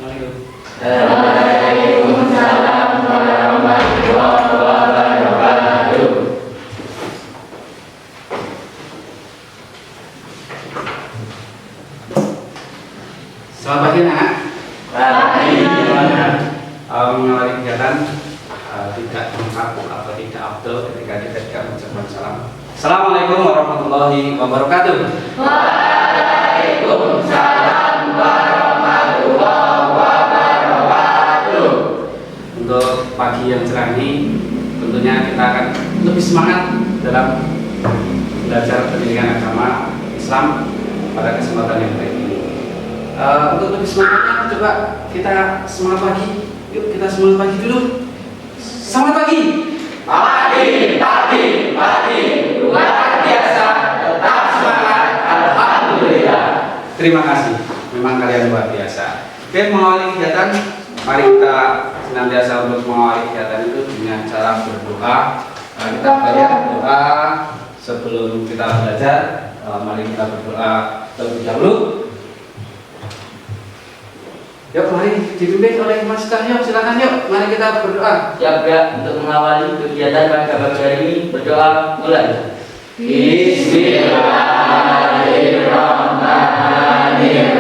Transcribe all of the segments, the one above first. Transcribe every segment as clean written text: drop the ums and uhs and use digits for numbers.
Waalaikumsalam warahmatullahi wabarakatuh. Selamat pagi anak. Pagi. Mengawali kegiatan tidak lengkap atau tidak afdol ketika kita tidak mengucapkan salam. Assalamualaikum warahmatullahi wabarakatuh. Waalaikumsalam warahmatullahi wabarakatuh. Untuk pagi yang cerah ini tentunya kita akan lebih semangat dalam belajar pendidikan agama Islam pada kesempatan yang baik ini. Untuk lebih semangatnya coba kita semangat pagi. Yuk kita semangat pagi dulu. Selamat pagi. Pagi, luar biasa, tetap semangat, alhamdulillah. Terima kasih, memang kalian luar biasa. Oke, mengawali kegiatan, mari kita senantiasa untuk mengawali kegiatan itu dengan cara berdoa. Kita bayar doa sebelum kita belajar. Mari kita berdoa terlebih dahulu. Yuk, mari dipimpin oleh Mas Cahyo, silakan yuk. Mari kita berdoa. Siap ya, untuk mengawali kegiatan pada pagi hari ini berdoa mulai. Bismillahirrahmanirrahim.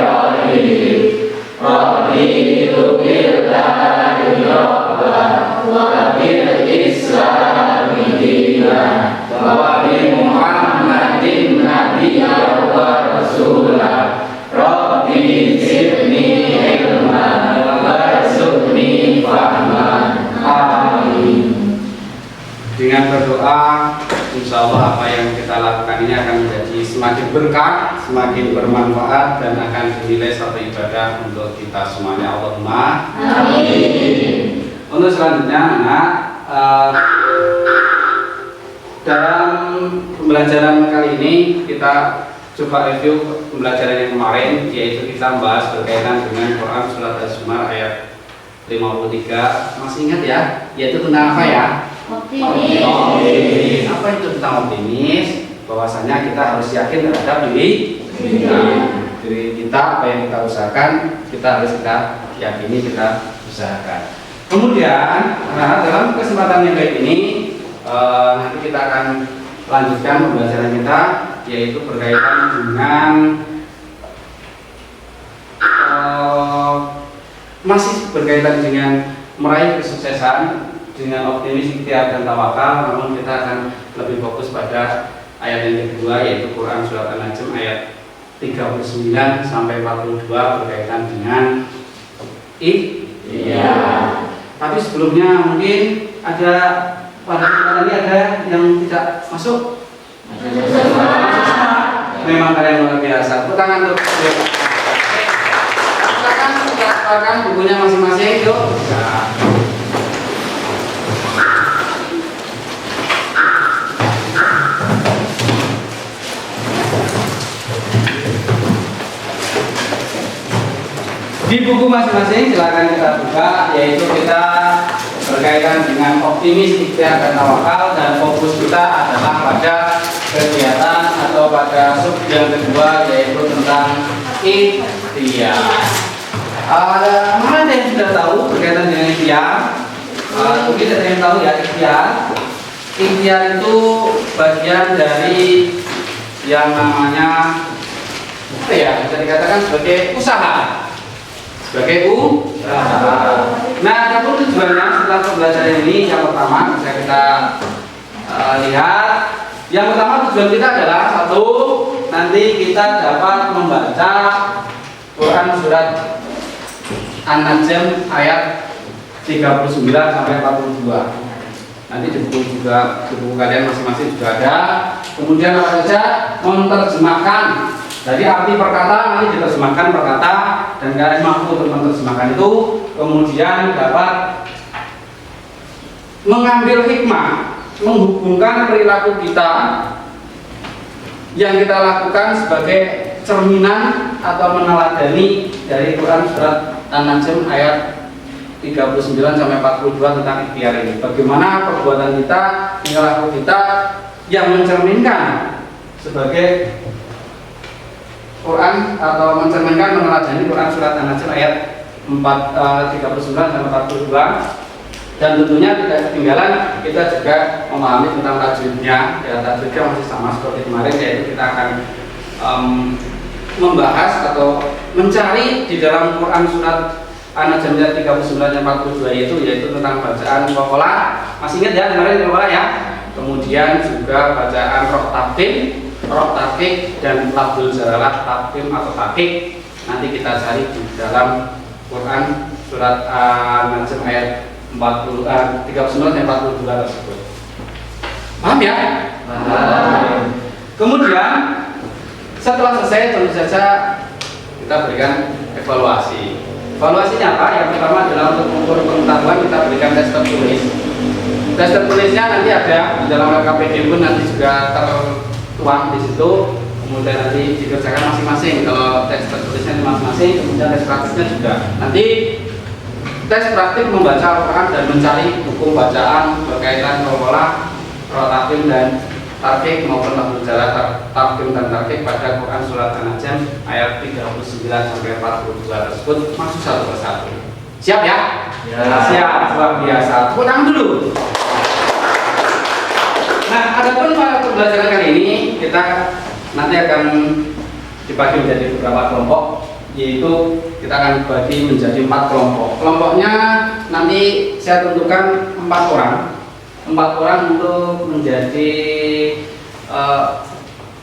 Raditu billahi rabban wa bil islami dinan wa bi Muhammadin nabiyyan wa rasulah. Rabbi zidni ilman warzuqni fahman. Amin. Dengan berdoa, insya Allah apa yang kita lakukan ini akan menjadi semakin berkah, semakin bermanfaat, dan akan dinilai satu ibadah untuk kita semuanya. Allahumma Amin. Untuk selanjutnya, anak, dalam pembelajaran kali ini kita coba review pembelajaran yang kemarin, yaitu kita membahas berkaitan dengan Quran surat Az-Zumar ayat 53. Masih ingat ya? Yaitu tentang apa ya? Optimis. Apa itu tentang optimis? Bahwasanya kita harus yakin terhadap diri kita, apa yang kita usahakan, kita harus kita yakini, kita usahakan. Kemudian, dalam kesempatan yang baik ini, nanti kita akan lanjutkan pembelajaran kita, yaitu berkaitan dengan masih berkaitan dengan meraih kesuksesan dengan optimis, ikhtiar dan tawakal. Namun kita akan lebih fokus pada ayat yang kedua, yaitu Quran surat An-Najm ayat 39 sampai 42 berkaitan dengan ikhtiar. Tapi sebelumnya mungkin ada pada kesempatan ini ada yang tidak masuk. Memang kalian luar biasa. Tepuk tangan untuk silakan bukunya masing-masing, yuk. Nah. Di buku masing-masing silakan kita buka, yaitu kita berkaitan dengan optimis, ikhtiar dan tawakal, dan fokus kita adalah pada kegiatan atau pada sub yang kedua, yaitu tentang ikhtiar. Mana ada yang sudah tahu berkaitan dengan ikhtiar? Mungkin ada yang tahu ya ikhtiar. Ikhtiar itu bagian dari yang namanya apa ya? Bisa dikatakan sebagai usaha. Sebagai usaha. Nah, adapun tujuannya setelah pembelajaran ini, yang pertama bisa kita lihat. Yang pertama tujuan kita adalah satu, nanti kita dapat membaca Quran surat An-Najm ayat 39 sampai 42. Nanti di buku juga, di buku kalian masing-masing juga ada. Kemudian apa saja? Menerjemahkan. Jadi arti perkata nanti diterjemahkan perkata, dan kalian mampu untuk menerjemahkan itu. Kemudian dapat mengambil hikmah, menghubungkan perilaku kita yang kita lakukan sebagai cerminan atau meneladani dari Quran surat An-Najm ayat 39 sampai 42 tentang ikhtiar ini. Bagaimana perbuatan kita, perilaku kita yang mencerminkan sebagai Quran atau mencerminkan meneladani Quran surat An-Najm ayat 39 sampai 42. Dan tentunya tidak ketinggalan kita juga memahami tentang tajwidnya. Ya, tajwidnya masih sama seperti kemarin, yaitu kita akan membahas atau mencari di dalam Quran surat An-Najm 39 dan 42 yaitu tentang bacaan qoqala. Masih ingat ya kemarin qoqala ya? Kemudian juga bacaan roh takik dan lafzul jalalah tafkhim atau takik. Nanti kita cari di dalam Quran surat An-Najm ayat 39 dan 42 tersebut. Paham ya? Paham. Kemudian setelah selesai tentu saja kita berikan evaluasi. Evaluasinya apa? Yang pertama adalah untuk mengukur pengetahuan kita berikan tes tertulis. Tes tertulisnya nanti ada di dalam LKPD pun nanti juga tertuang di situ. Kemudian nanti dikerjakan masing-masing. Kalau tes tertulisnya masing-masing, kemudian tes praktiknya juga. Nanti tes praktik membaca Al-Quran dan mencari buku bacaan berkaitan qoqala, roh takik dan tarkik maupun lafzul jalalah tafkhim dan tarkik pada Quran surat An-Najm ayat 39 sampai 42 tersebut masuk satu persatu. Siap ya? Ya. Siap, luar biasa. Tepuk tangan dulu. Nah, adapun pada pembelajaran kali ini kita nanti akan dibagi menjadi beberapa kelompok, yaitu kita akan bagi menjadi 4 kelompok. Kelompoknya nanti saya tentukan 4 orang untuk menjadi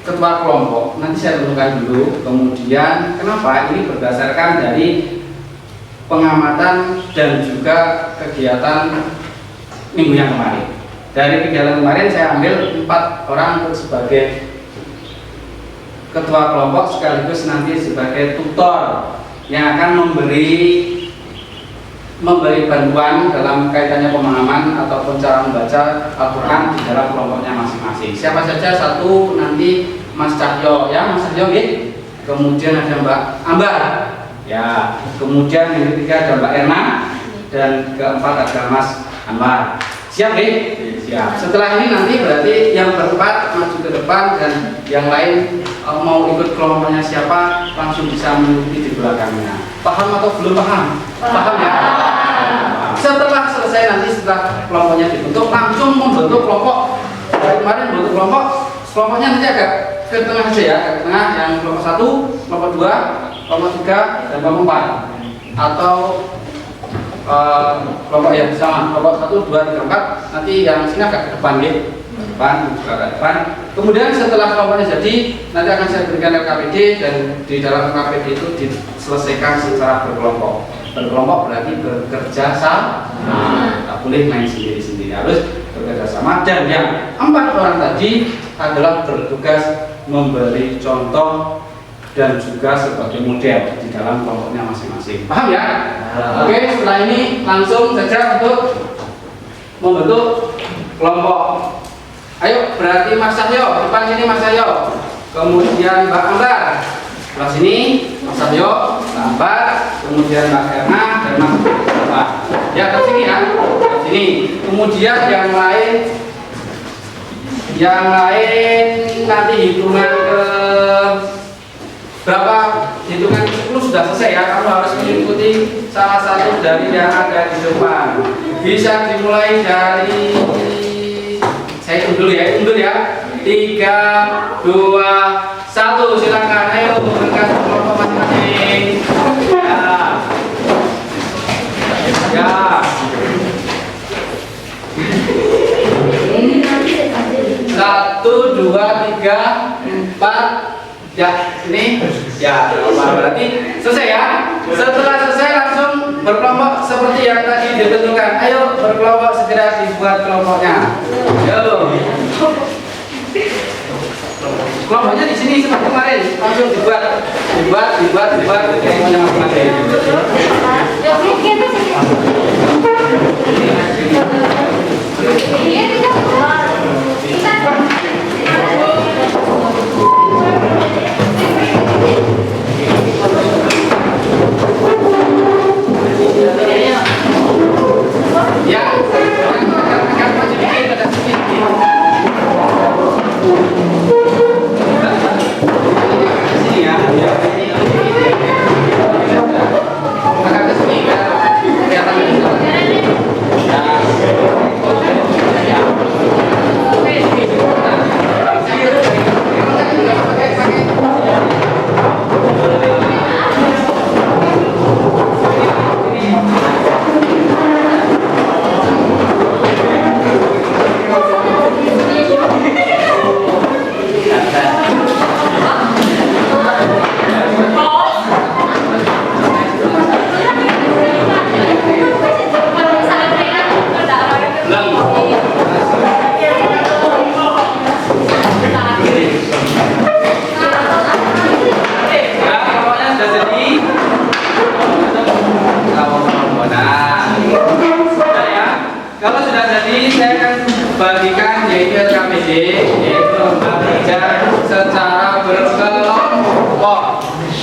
ketua kelompok. Nanti saya tentukan dulu. Kemudian kenapa? Ini berdasarkan dari pengamatan dan juga kegiatan minggu yang kemarin. Dari kegiatan kemarin saya ambil 4 orang untuk sebagai ketua kelompok sekaligus nanti sebagai tutor yang akan memberi bantuan dalam kaitannya pemahaman ataupun cara membaca Al-Quran di dalam kelompoknya masing-masing. Siapa saja? Satu nanti Mas Cahyo, ya Mas Cahyo, gitu. Kemudian ada Mbak Ambar, ya. Kemudian yang ketiga ada Mbak Erna dan keempat ada Mas Anwar. Siap, siap. Setelah ini nanti berarti yang berempat maju ke depan dan yang lain mau ikut kelompoknya siapa langsung bisa mengikuti di belakangnya. Paham atau belum paham? Paham ya? Setelah selesai nanti setelah kelompoknya dibentuk langsung membentuk kelompok. Kemarin membentuk kelompoknya nanti agak ke tengah aja ya, ke tengah yang kelompok 1, kelompok 2, kelompok 3 dan kelompok 4 atau kelompok yang sama kelompok 1, 2, 3, 4 nanti yang sini agak ke depan ya. Depan. Kemudian setelah kelompoknya jadi nanti akan saya berikan LKPD dan di dalam LKPD itu diselesaikan secara berkelompok. Berkelompok berarti bekerja sama, tak boleh main sendiri-sendiri, harus bekerja sama. Dan yang 4 orang tadi adalah bertugas memberi contoh dan juga sebagai model di dalam kelompoknya masing-masing. Paham ya? Oke, setelah ini langsung saja untuk membentuk kelompok. Ayo, berarti Mas Cahyo, depan sini Mas Cahyo. Kemudian Mbak Ambar, sebelah sini Mas Cahyo, Mbak Ambar, kemudian Mbak Erna dan Mas Pak. Ya, ke sini ya, ke sini. Kemudian yang lain nanti hitungan ke berapa? Hitungan 10 sudah selesai ya. Kamu harus mengikuti salah satu dari yang ada di depan. Bisa dimulai dari saya hitung dulu ya, 3, 2, 1, silakan, ayo berikan kelompok masing-masing. Ya. 1, 2, 3, 4. Ya, ini ya, berarti selesai ya. Setelah selesai langsung berkelompok seperti yang tadi ditentukan. Ayo berkelompok, segera dibuat kelompoknya. Yo. Kelompoknya di sini seperti kemarin, langsung dibuat kelompoknya masing-masing. Ya,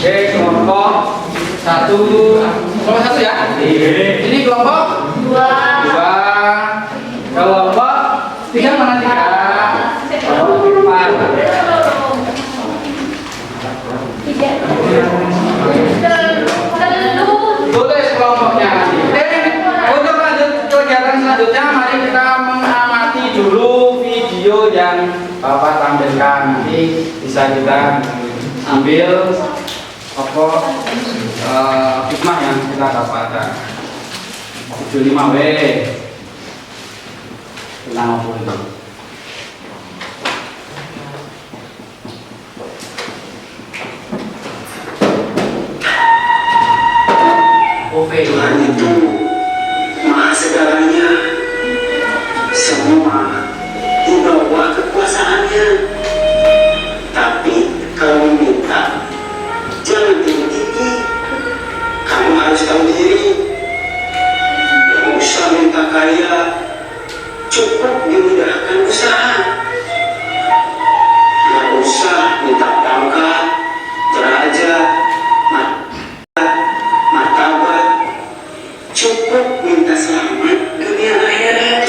Oke, kelompok satu, kelompok satu ya. Ini kelompok dua. Kelompok tiga mana tiga? Empat. Tulis kelompoknya. Untuk lanjut kegiatan selanjutnya, mari kita mengamati dulu video yang Bapak tampilkan. Nanti bisa kita ambil hikmah yang kita dapatkan. 75W tentang apa itu? Tuhan itu maha segalanya, semua di bawah kekuasaannya. Tapi kalau meminta, jangan tinggi-tinggi. Kamu harus tahu diri. Gak usah minta kaya, cukup dimudahkan usaha. Gak usah minta pangkat, derajat, martabat, cukup minta selamat dunia akhirat.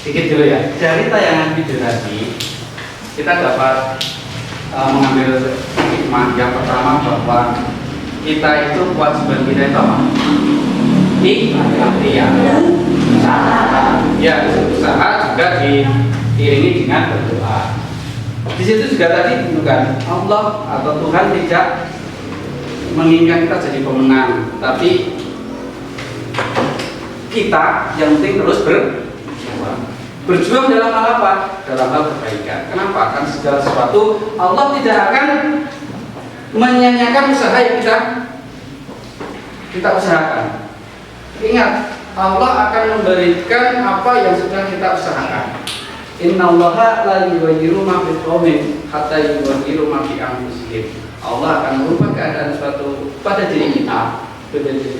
Sedikit dulu ya. Dari tayangan video tadi kita dapat mengambil hikmah yang pertama bahwa kita itu kewajiban kita itu apa? Ikhtiar. Ya, usaha juga diiringi dengan berdoa. Di situ juga tadi bukan Allah atau Tuhan tidak menginginkan kita jadi pemenang, tapi kita yang penting terus berjuang dalam hal apa? Dalam hal kebaikan. Kenapa? Kan segala sesuatu Allah tidak akan menyanyiakan usaha yang kita usahakan. Ingat, Allah akan memberikan apa yang sudah kita usahakan. Innallaha la yughayyiru ma biqaumin hatta yughayyiru ma bi anfusihim. Allah akan merubah keadaan suatu pada diri kita, pada diri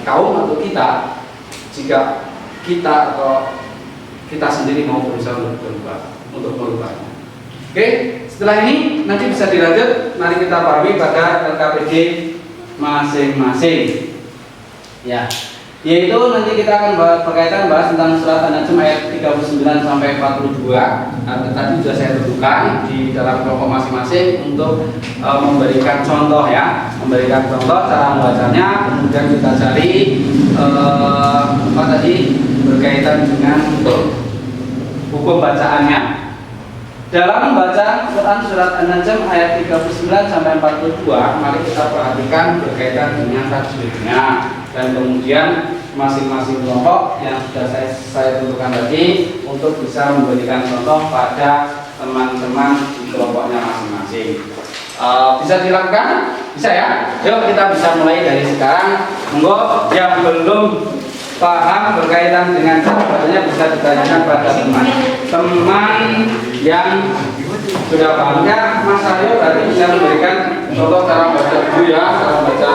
kaum atau kita, jika kita atau kita sendiri mau berusaha untuk merubahnya. Oke, setelah ini nanti bisa dilanjut. Mari kita pahami pada LKPD masing-masing. Ya, yaitu nanti kita akan berkaitan bahas tentang surat An-Najm ayat 39 sampai 42. Tadi sudah saya tentukan di dalam kelompok masing-masing untuk memberikan contoh ya, memberikan contoh cara membacanya. Kemudian kita cari apa tadi berkaitan dengan hukum bacaannya. Dalam membaca Quran surat An-Najm ayat 39 sampai 42, mari kita perhatikan berkaitan dengan tajwidnya dan kemudian masing-masing kelompok yang sudah saya tentukan tadi untuk bisa memberikan contoh pada teman-teman di kelompoknya masing-masing. Bisa dilakukan? Bisa ya? Yuk kita bisa mulai dari sekarang. Monggo yang belum paham berkaitan dengan cara bacanya bisa ditanyakan pada teman yang sudah paham ya. Mas Aryo tadi bisa memberikan contoh cara baca dulu ya, cara baca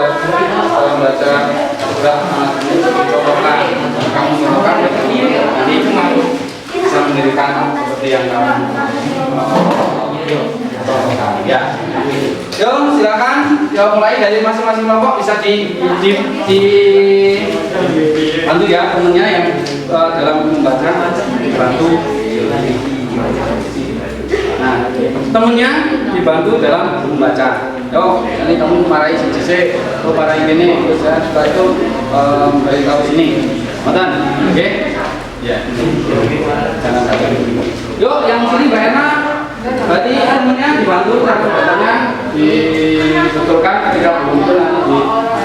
surat An-Najm ini contohkan. Kamu contohkan nanti cuma bisa mendirikan seperti yang kamu contohkan ya. Yuk silakan, yuk mulai dari masing-masing kelompok bisa bantu ya temennya yang dalam membaca dibantu. Nah, temennya dibantu dalam membaca. Yo, ini kamu marahi CC, atau marahi ini, terus saya setelah itu beritahu sini. Matan, oke? Ya. Jangan sampai. Yuk, yang sini Mbak Erna. Berarti temennya dibantu cara bacanya dibetulkan ketika belum itu nanti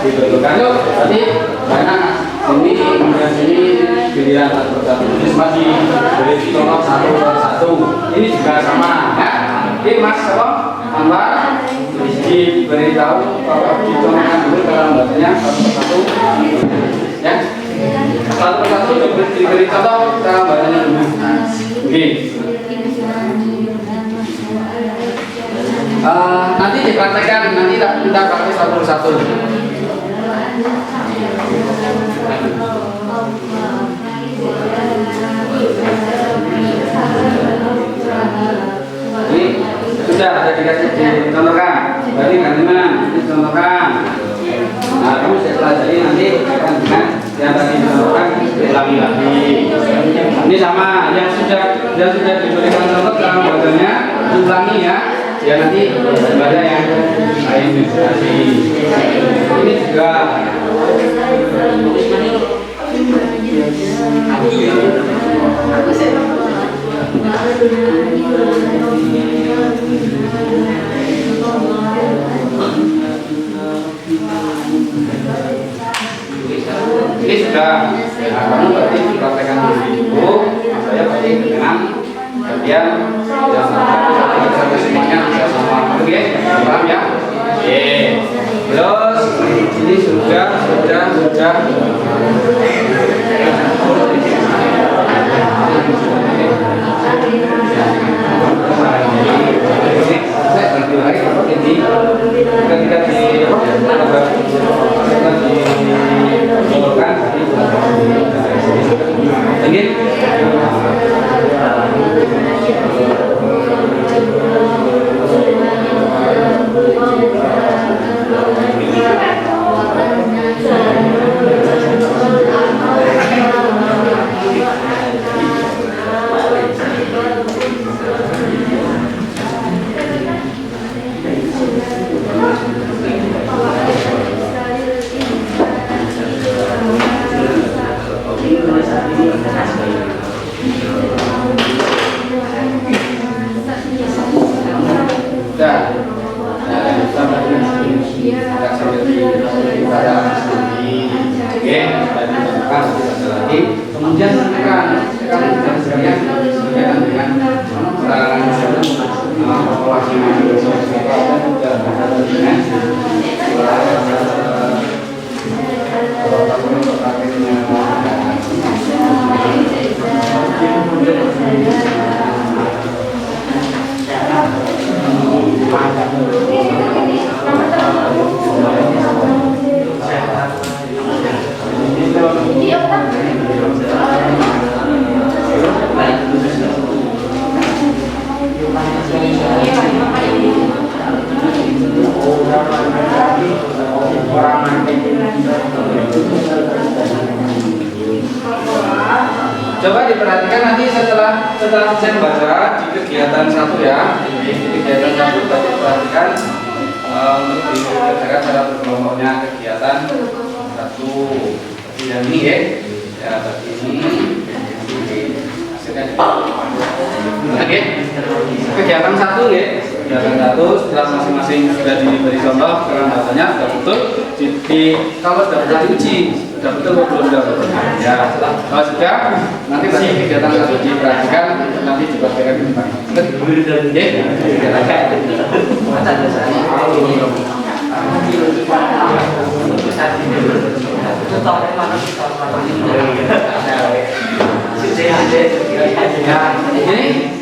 dibetulkan. Yuk, berarti Mbak Erna sini, kemudian sini pilihan satu-satu. Ini masih beri contoh satu per satu. Ini juga sama ya. Oke Mas, apa? Anwar diberitahu kalau dicontohkan dulu dalam bacanya satu per satu. Ya, satu per satu diberi contoh cara bacanya dulu. Oke. Nanti dipraktekkan, nanti kita pakai satu persatu. Ini sudah ada dikasih dicontohkan. Berarti gantungan dicontohkan. Nah, kamu saya pelajari nanti akan dengan yang tadi dicontohkan ulangi lagi. Ini sama yang sudah diberikan contoh cara bacanya ulangi ya. Ya nanti baca yang lain lagi. Ini juga ini sudah kamu berarti dipraktekkan dulu. Saya berarti dengan bagian yang sampai semuanya bisa sama. Oke, paham ya? Oke. Terus ini sudah. Kemudian tekan dan sekalian dengan populasi coba diperhatikan nanti setelah saya baca di kegiatan 1 ya. Di kegiatan 1 tadi perhatikan untuk dikerjakan cara berkelompoknya kegiatan 1 yang ini ya tadi ini hasilnya oke. Kegiatan 1 ya. Kegiatan 1 setelah masing-masing sudah diberi contoh dengan bahasanya sudah betul kalau sudah diuji sudah betul belum sudah betul ya. Kalau sudah nanti kegiatan 1 diperhatikan nanti dipraktekkan di depan. Ini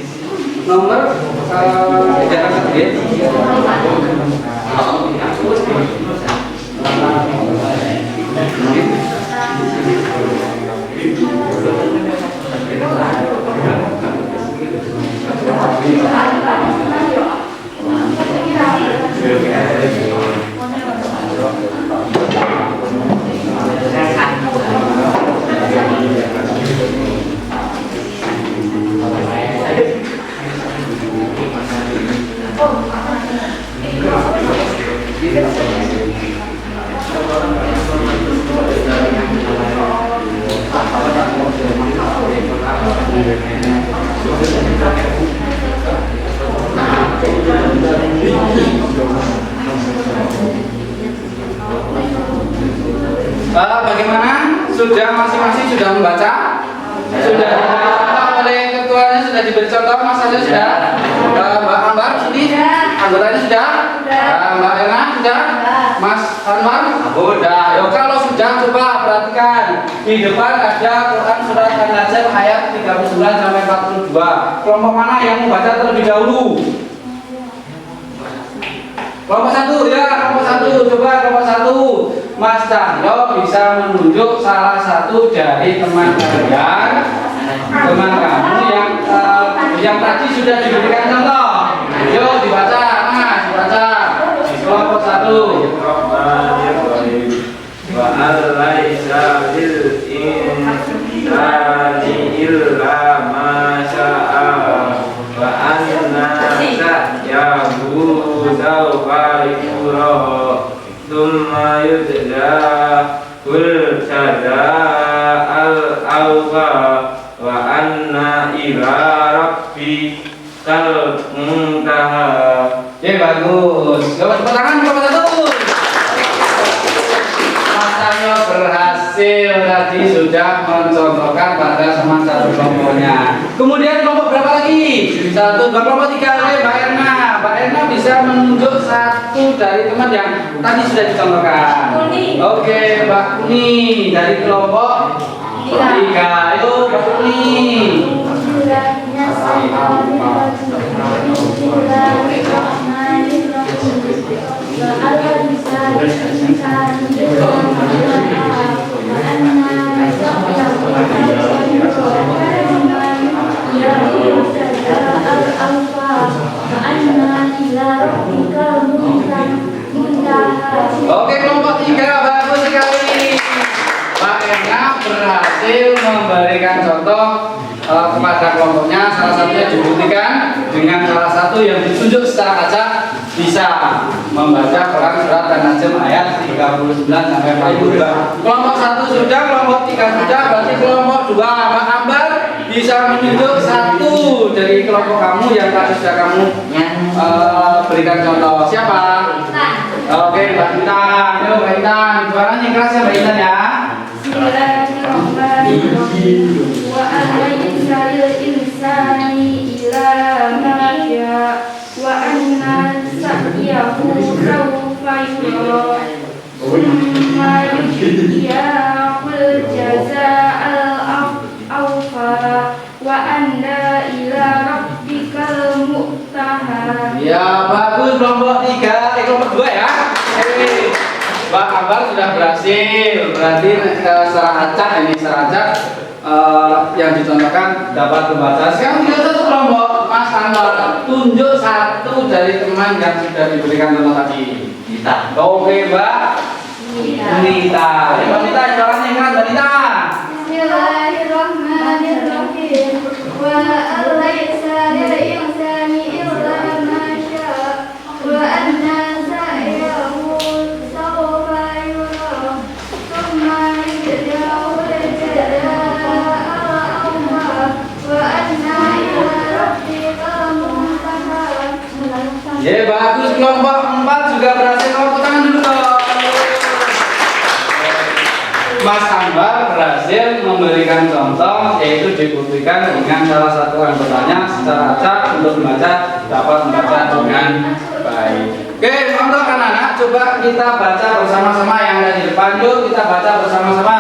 nomor kegiatan 1. Bagaimana? Sudah masing-masing sudah membaca? Sudah dicontoh oleh ketuanya, sudah diberi contoh, masanya sudah? Mbak Ambar sini? Anggotanya sudah? Mbak Erna sudah? Mas Anwar? Sudah. Yo, kalau sudah coba perhatikan. Di depan ada Quran surat An-Najm ayat 39 sampai 42. Kelompok mana yang membaca terlebih dahulu? Kelompok satu ya, kelompok satu. Coba kelompok satu. Mas Cahyo bisa menunjuk salah satu dari teman kalian, teman kamu yang tadi sudah diberikan contoh. Yuk dibaca, Mas, dibaca. Kelompok satu. Wa alaisa bil insani illa ma syaa wa anna sa'yahu sawfa yura thumma yudla kul al-awfa wa anna ila rabbikal muntaha. Ya bagus. Tepuk tangan kelompok satu. Mas Cahyo berhasil tadi sudah mencontohkan pada teman satu kelompoknya. Kemudian kelompok berapa lagi? Satu, dua, kelompok tiga. Oke, Mbak Erna. Mbak Erna bisa menunjuk satu dari teman yang tadi sudah dicontohkan. Oke, Mbak Kuni dari kelompok tiga. Ayo, Mbak Kuni. Oke, kelompok tiga bagus sekali. Mbak Erna berhasil memberikan contoh kepada kelompoknya. Salah satunya dibuktikan dengan salah satu yang ditunjuk secara acak bisa membaca Quran surat An-Najm ayat 39 sampai 42. Kelompok satu sudah, kelompok tiga sudah, berarti kelompok dua. Mbak Ambar bisa menunjuk satu dari kelompok kamu yang tadi sudah kamu berikan contoh. Siapa? Oke, Mbak Intan. Yuk, Mbak Intan. Suaranya keras ya, Mbak Intan ya. Bismillahirrahmanirrahim. Wa alaysa lil insani ila ma syaa wa anna sa'yahu sawfa yura thumma yujzahul jazaa'al awfa wa anna ila rabbikal muntaha. Ya, bagus kelompok tiga, kelompok dua ya. Mbak Ambar sudah berhasil, berarti secara acak ini secara acak yang dicontohkan dapat membaca. Sekarang tinggal satu kelompok, Mas Anwar tunjuk satu dari teman yang sudah diberikan contoh tadi. Kita. Oke, Mbak Nita. Mbak Nita, suaranya keras, Mbak Nita. Bismillahirrahmanirrahim. Wa alaysa lil insani illa ma syaa wa anna sa'yahu sawfa yura thumma yujzahul jazaa'al awfa wa anna ila rabbikal muntaha. Ya, bagus kelompok 4 juga berhasil. Tepuk tangan dulu dong. Mas Ambar berhasil memberikan contoh, yaitu dibuktikan dengan salah satu anggotanya secara acak untuk membaca, dapat membaca dengan baik. Oke, untuk anak-anak, coba kita baca bersama-sama yang ada di depan. Yuk kita baca bersama-sama.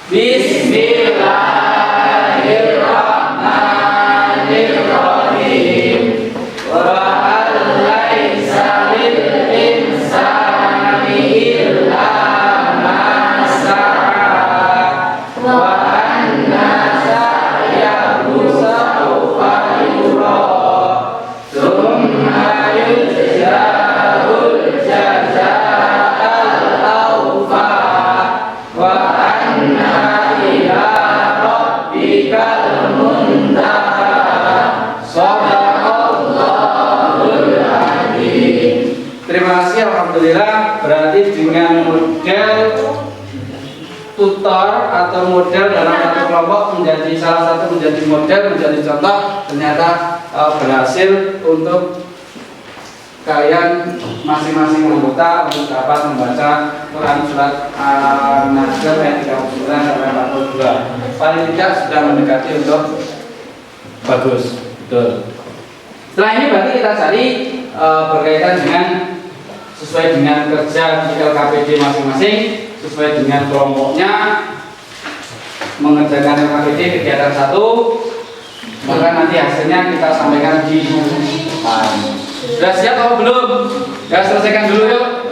Bismillahirrahmanirrahim. Wa alaysa lil insani illa ma syaa wa anna sa'yahu sawfa yura thumma yujzahul jazaa'al awfa wa anna ila rabbikal muntaha. Shadaqallahul adzim. Terima kasih, alhamdulillah. Berarti dengan model tutor atau model dalam satu kelompok menjadi salah satu menjadi model, menjadi contoh, ternyata berhasil untuk kalian masing-masing anggota untuk dapat membaca Quran surat An-Najm ayat 39 sampai 42. Paling tidak sudah mendekati untuk bagus, betul. Setelah ini berarti kita cari berkaitan dengan sesuai dengan kerja di LKPD masing-masing, sesuai dengan kelompoknya. mengerjakan LKPD kegiatan 1, maka nanti hasilnya kita sampaikan di depan. Sudah siap atau belum? Ya, selesaikan dulu yuk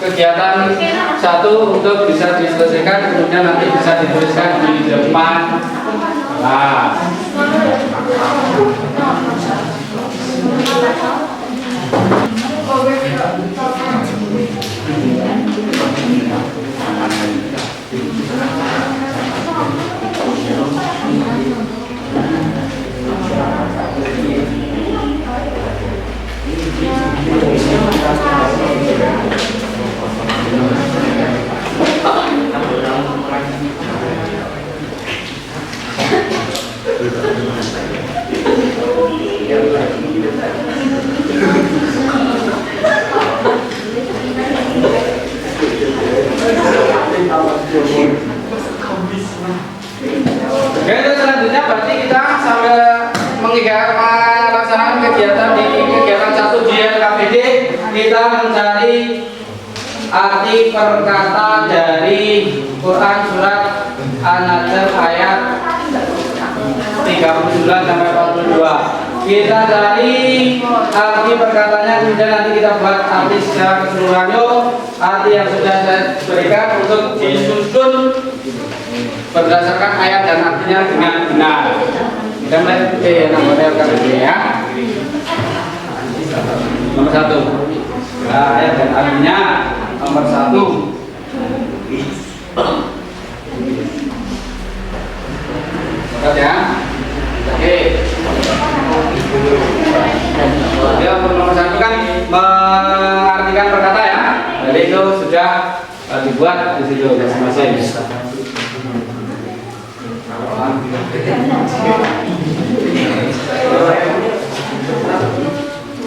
kegiatan 1 untuk bisa diselesaikan, kemudian nanti bisa dituliskan di depan. Nah, oke, selanjutnya berarti kita sambil melaksanakan kegiatan di kegiatan 1 di LKPD, kita mencari arti perkata dari Quran surat An-Najm ayat 39 sampai 42. Kita cari arti perkataannya, kemudian nanti kita buat arti secara keseluruhan. Arti yang sudah saya berikan untuk disusun berdasarkan ayat dan artinya dengan benar. Kita mulai nomor LKPD ya. Nomor 1. Nah, ayat dan artinya nomor 1. Lihat ya. Oke. Ya, nomor 1 kan mengartikan perkata ya. Jadi itu sudah dibuat di situ masing-masing.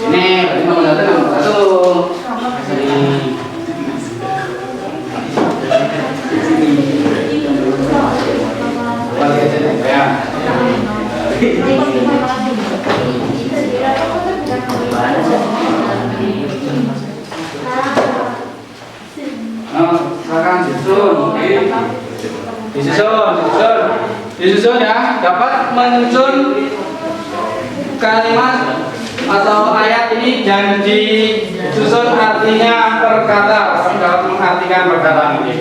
Ini nomor 1, nomor 1. Silakan disusun ya, dapat menyusun kalimat atau ayat ini dan disusun artinya perkata dalam mengartikan perkataan ini.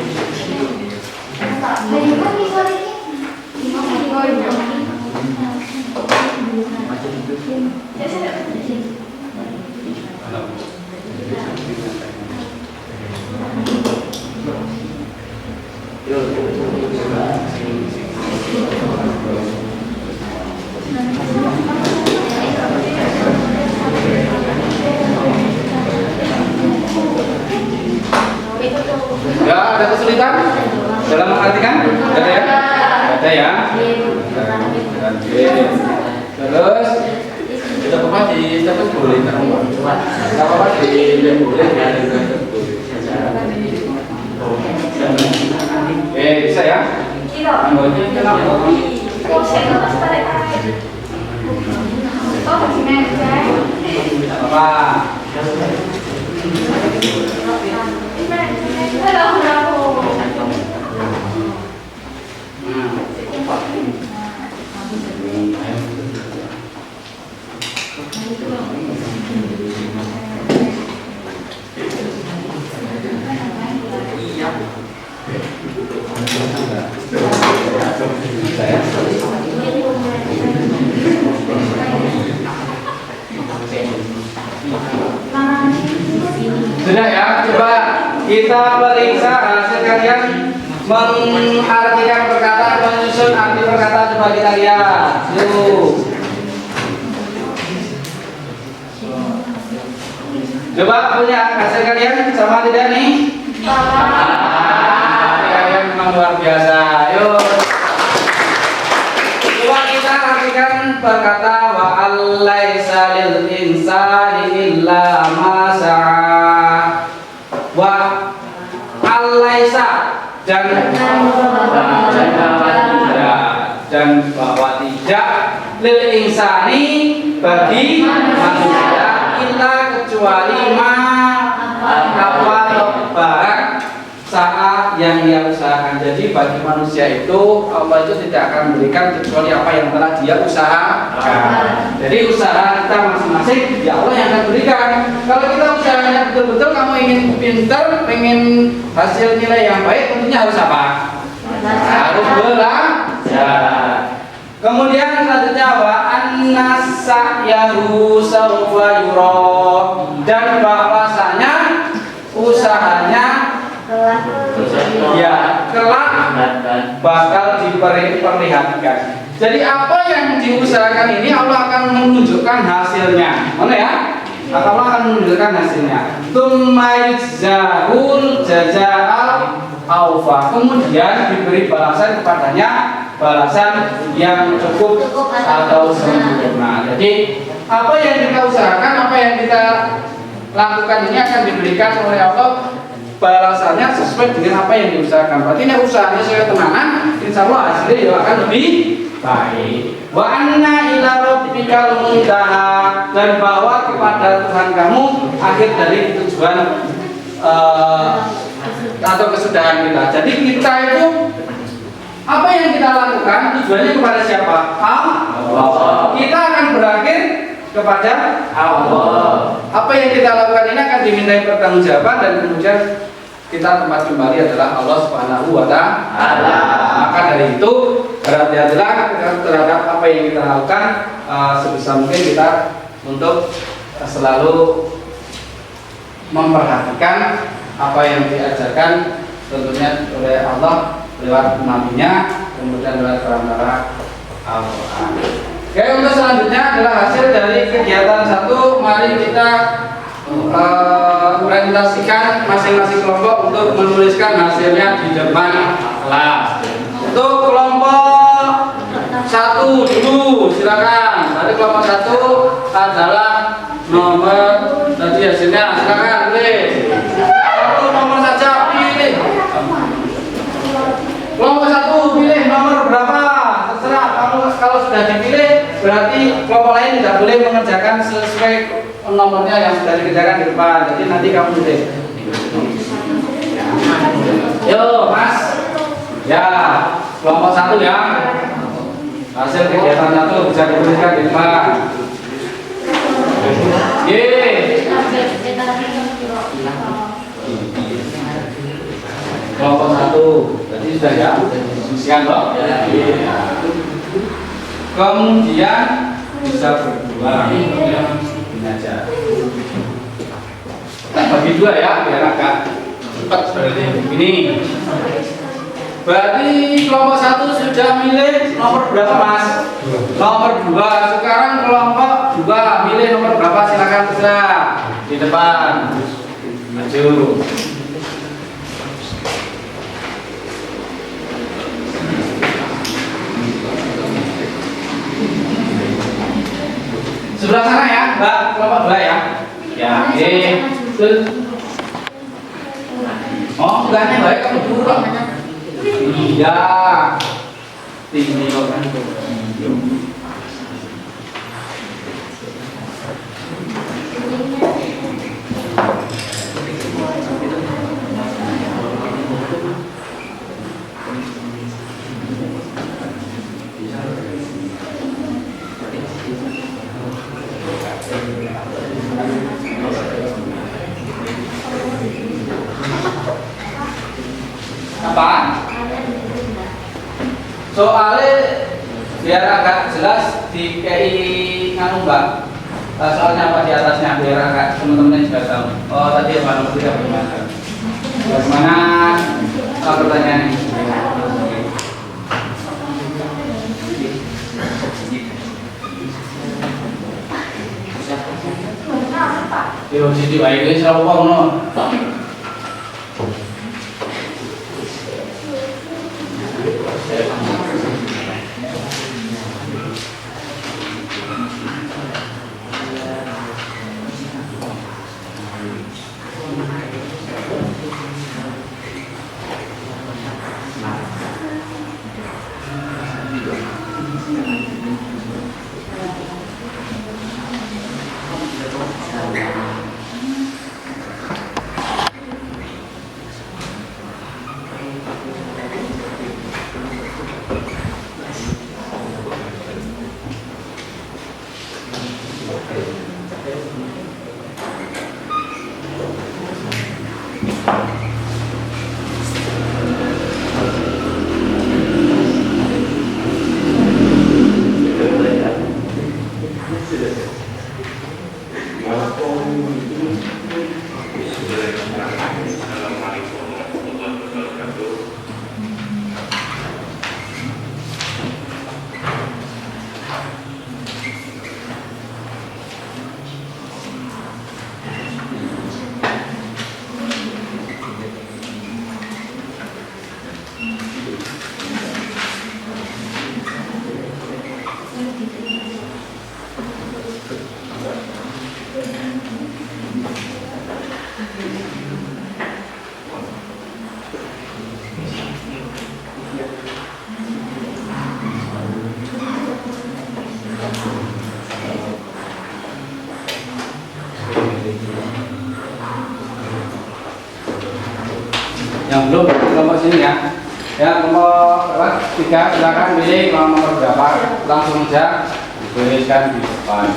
Ya, ada kesulitan dalam mengartikan? Ada ya? Ada ya? Terus tidak apa-apa di dapat boleh tidak apa-apa di boleh ya. Bisa ya? Anggotnya kenapa? Apa? Sudah ya, coba kita periksa hasil kalian mengartikan perkataan, menyusun arti perkataan. Coba kita lihat. Yuk. Coba punya hasil kalian sama tidak nih? Kalian memang luar biasa. Yuk. Coba kita artikan perkata wa allaisa lil insani illa ma sa'a. Wa allaisa dan bahwa tidak lil insani bagi manusia illa kecuali ma apa barang saat yang dia usahakan. Jadi bagi manusia itu Allah itu tidak akan memberikan kecuali apa yang telah dia usahakan. Jadi usaha kita masing-masing ya Allah yang akan berikan. Kalau kita usahanya betul-betul kamu ingin pintar, ingin hasil nilai yang baik, tentunya harus apa? Harus belajar. Kemudian selanjutnya wa annasa'yahu sawfa yura, dan bahwasanya usahanya ya kelak bakal diperlihatkan. Jadi apa yang diusahakan ini Allah akan menunjukkan hasilnya. Mana ya? Allah akan menunjukkan hasilnya. Tsumma yujzahul jazaa'al awfa. Kemudian diberi balasan kepadanya, balasan yang cukup atau sempurna. Jadi apa yang kita usahakan, apa yang kita lakukan ini akan diberikan oleh Allah balasannya sesuai dengan apa yang diusahakan. Berarti ini usahanya sesuai tenanan, insya Allah hasilnya juga akan lebih baik. Wa anna ila rabbikal muntaha, dan bahwa kepada Tuhan kamu akhir dari tujuan atau kesudahan kita. Jadi kita itu apa yang kita lakukan tujuannya kepada siapa? Allah. Kita akan berakhir kepada Allah. Apa yang kita lakukan ini akan dimintai pertanggungjawaban, dan kemudian kita tempat kembali adalah Allah Subhanahu wa Ta'ala. Maka dari itu berhati-hatilah terhadap apa yang kita lakukan, sebisa mungkin kita untuk selalu memperhatikan apa yang diajarkan tentunya oleh Allah lewat nabinya, kemudian lewat perantara Al-Quran. Oke, untuk selanjutnya adalah hasil dari kegiatan satu. Mari kita presentasikan masing-masing kelompok untuk menuliskan hasilnya di depan kelas. Untuk kelompok satu dulu, silakan. Tadi kelompok satu adalah nomor tadi hasilnya, silakan pilih. Satu nomor saja pilih. Kelompok satu pilih nomor berapa? Terserah. Kalau sudah dipilih, berarti kelompok lain tidak boleh mengerjakan sesuai nomornya yang sudah dikerjakan di depan. Jadi nanti kamu pilih. Yo, Mas. Ya, kelompok satu ya. Hasil kegiatan satu bisa dituliskan di depan. Kelompok satu, tadi sudah ya, diskusikan loh. Kemudian bisa berdua, ini aja. Bagi dua ya, biar agak cepat seperti ini. Berarti kelompok satu sudah milih nomor berapa, Mas? Nomor 2. Sekarang kelompok 2 milih nomor berapa? Silakan terserah di depan. Maju. Sebelah sana ya, Mbak. Kelompok 2 ya. Ya, oke. Oh, sebelahnya baik kamu dulu. Iya, tinggi kok kan. Apa? Soalnya biar agak jelas di KI nganu Mbak. Soalnya apa di atasnya biar agak teman-teman juga tahu. Oh tadi apa nomor 3 bagaimana? Bagaimana pertanyaannya? Yo jadi baik ini selalu no. Yang belum kelompok sini ya. Ya, kelompok 3 silakan pilih nomor berapa. Langsung saja dituliskan di depan.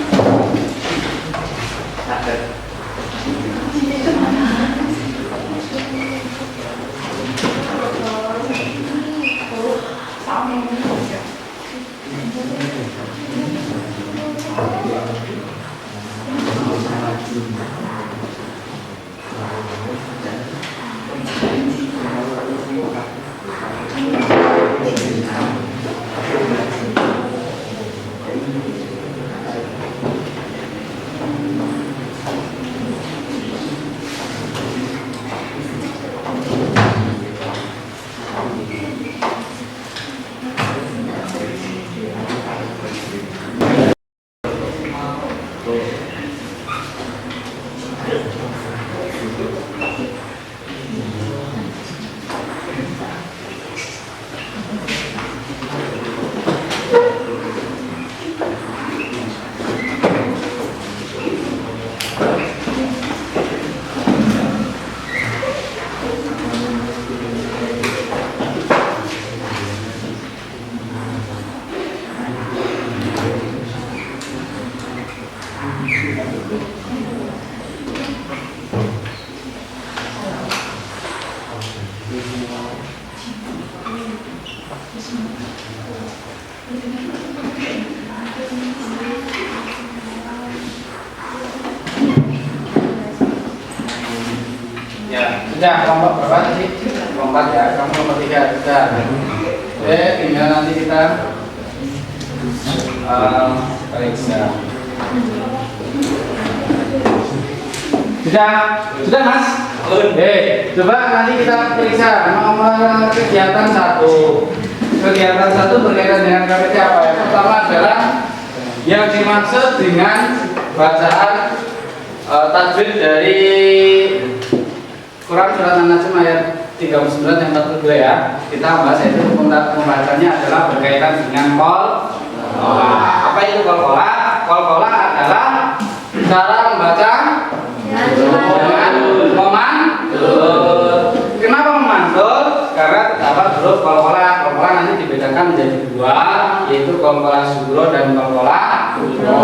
Ya, sudah kelompok berapa sih? Kelompok ya, kamu nomor 3 sudah. Oke, tinggal nanti kita periksa. Sudah Mas. Coba nanti kita periksa nomor kegiatan 1. Kegiatan 1 berkaitan dengan KPT apa ya? Pertama adalah yang dimaksud dengan bacaan tajwid dari Quran surat An-Najm ayat 39 yang 42 ya. Kita bahas itu pembahasannya adalah berkaitan dengan qalqalah. Apa itu qalqalah? Qalqalah adalah cara membaca dengan memantul. Kenapa memantul? Karena terdapat huruf qalqalah. Qalqalah nanti dibedakan menjadi 2, yaitu qalqalah sugro dan qalqalah kubro.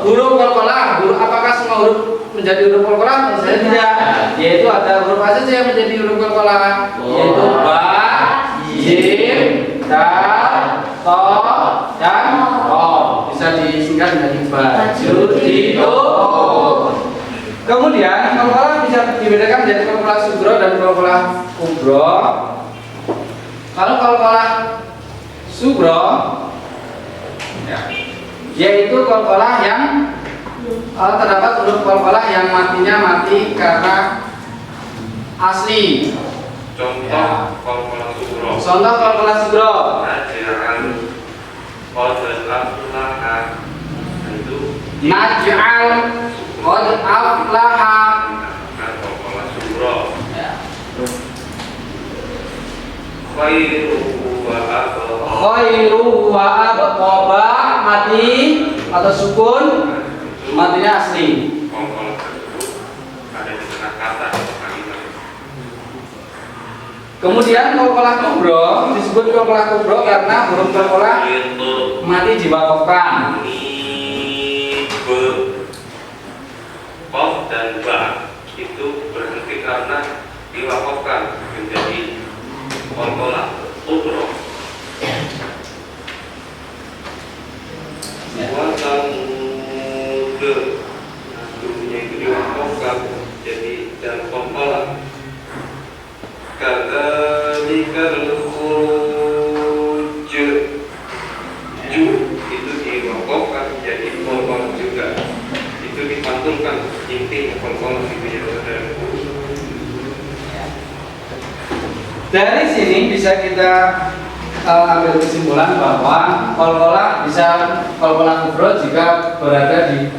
Huruf qalqalah, apakah semua huruf menjadi huruf qalqalah? Tentu saja tidak. Yaitu ada huruf apa saja yang menjadi huruf qalqalah, yaitu ba, jim, dal, to, dan ro. Bisa disingkat menjadi baju, itu. Kemudian qalqalah bisa dibedakan menjadi qalqalah sugro dan qalqalah kubro. Kalau qalqalah sugro ya, yaitu qalqalah yang terdapat huruf qalqalah yang matinya mati karena asli. Contoh qalqalah sugro. Contoh qalqalah sugro. Naj'al qad aflaha. Qalqalah sugro. Ya. Khairu wa Abqa mati atau sukun matinya asli. qalqalah tersebut ada di tengah kata kalimat. Kemudian qalqalah kubro disebut qalqalah kubro karena huruf qalqalah mati diwakafkan. Qaf dan ba itu berhenti karena diwakafkan menjadi qalqalah kubro. Wa tamud dulunya itu diwakafkan jadi dan qalqalah. Kadzalikal khuruj ju itu diwakafkan jadi qalqalah juga. Itu dipantulkan intinya qalqalah itu ya saudara. Dari sini bisa kita ambil kesimpulan bahwa qalqalah bisa qalqalah kubro jika berada di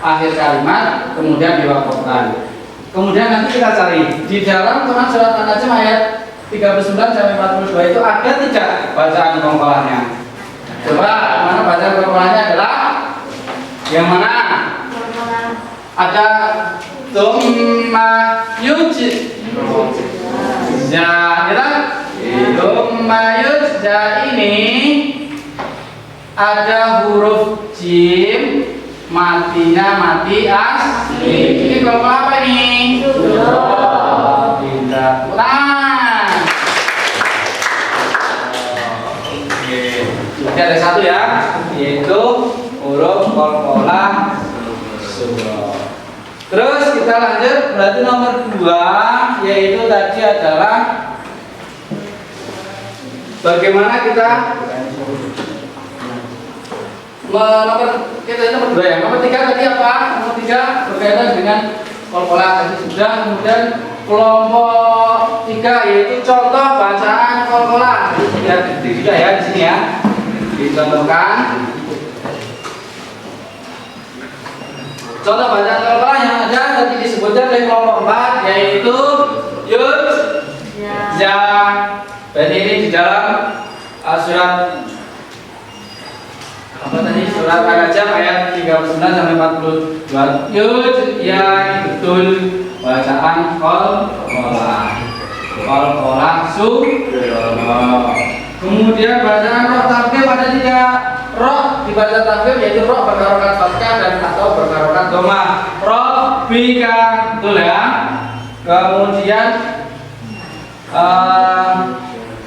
akhir kalimat kemudian diwakafkan. Kemudian nanti kita cari di dalam Quran surat An-Najm ayat 39 sampai 42 itu ada tidak bacaan qalqalahnya? Coba mana bacaan qalqalahnya adalah yang mana? Ada tsumma yuj yurja, ya kan? Yurja ini ada huruf jim, matinya mati asli. Ini kelompok apa ini? Pindah ulang. Oke. Jadi ada satu ya, yaitu huruf qalqalah surah. Terus kita lanjut, berarti nomor 2 yaitu tadi adalah bagaimana kita nomor 2 ya. Nomor 3 tadi apa? Nomor 3 berkaitan dengan qalqalah tadi sudah. Kemudian kelompok 3 yaitu contoh bacaan qalqalah. Lihat juga ya di sini ya. Dicontohkan. Contoh bacaan qalqalah yang ada tadi disebutkan oleh kelompok 4 yaitu yud, ya. Berarti ini di dalam surat apa tadi, surat Al-Najm ayat 39 sampai 42. Yud ya betul bacaan qalqalah surah. Kemudian bacaan roh tafkhim ada 3 roh dibaca tafkhim, yaitu roh berharokat fathah dan atau berharokat dhammah. Rabbika betul ya. Kemudian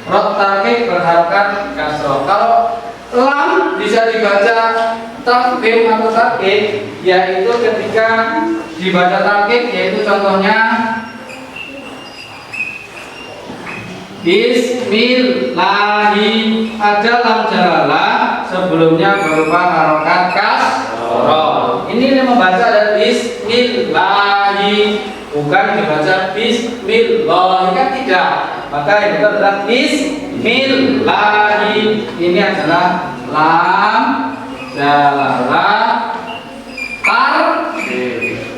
roh tafkhim berharokat kasroh. Kalau lam bisa dibaca tafkhim atau tafkhim, yaitu ketika dibaca tafkhim, yaitu contohnya Bismillahi, ada lam jalalah sebelumnya berupa harokat kasroh. Ini membaca ada Bismillahi, bukan dibaca Bismillah, kan tidak. Maka yang betul adalah Bismillahi. Ini adalah lam jalalah tarkik.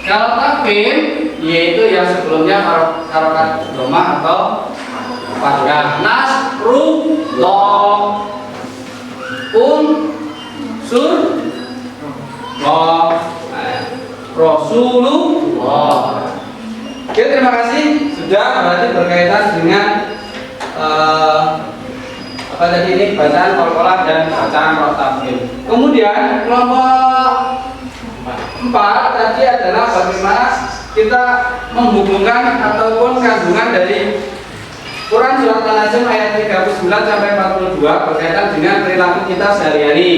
Kalau tafkhim yaitu yang sebelumnya harokat dhammah atau fathah. Nasrullah, Rasulullah. Oke, terima kasih sudah berarti berkaitan dengan apa tadi ini bacaan qalqalah dan bacaan roh tafkhim. Kemudian kelompok 4 tadi adalah bagaimana kita menghubungkan ataupun kandungan dari Quran surat Al-Najm ayat 39 sampai 42 berkaitan dengan perilaku kita sehari-hari.